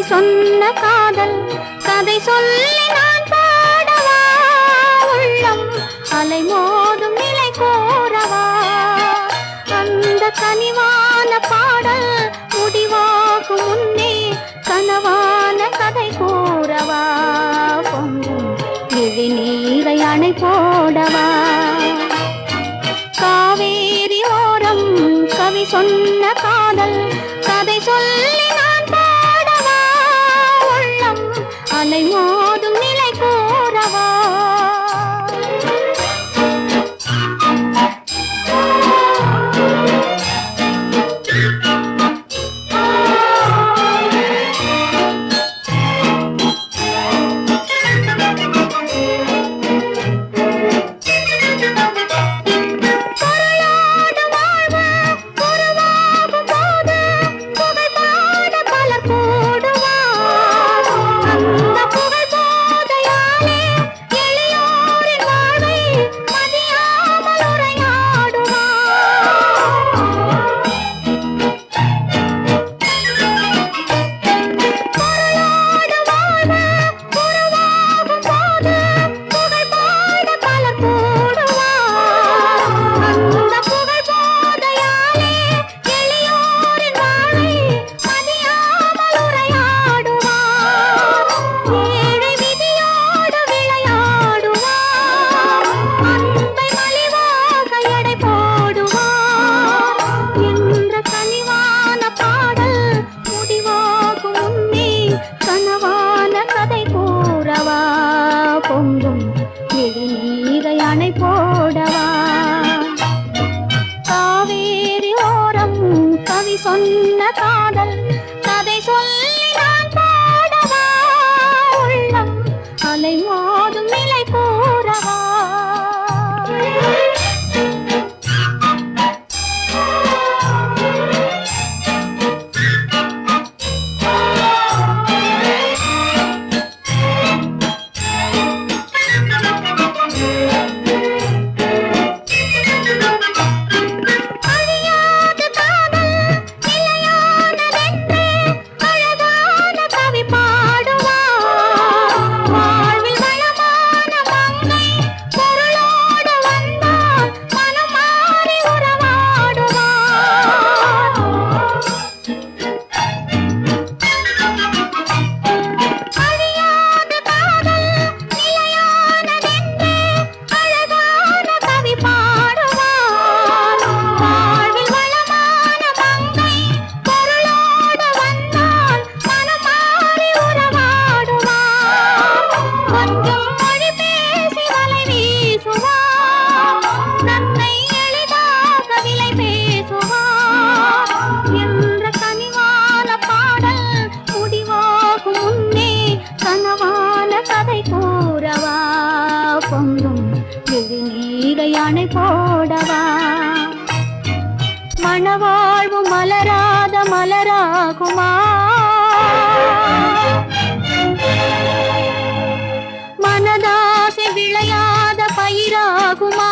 சொன்ன காதல் கதை சொல்லி நான் பாடவா உள்ளம் அலை மோதும் நிலை கோரவா அந்த கனிவான பாடல் முடிவாகும் முன்னே கனவான கதை கூறவா பொங்கும் விழி நீரை அணை போடவா காவேரி ஓரம் கவி சொன்ன காதல் கதை சொல்லி நான் பாடவா உள்ளம் அலை மோதும் நிலை கோரவா பொங்கும் விழி நீரை அணை போடவா காவேரி ஓரம் கவி சொன்ன காதல் கதை சொல்லி நான் பாடவா உள்ளம் அலை மோதும் நிலை கூறவா பொங்கும் விழி நீரை அணை போடவா மணவாழ்வு மலராத மலராகுமா மனதாசை விளையாத பயிராகுமா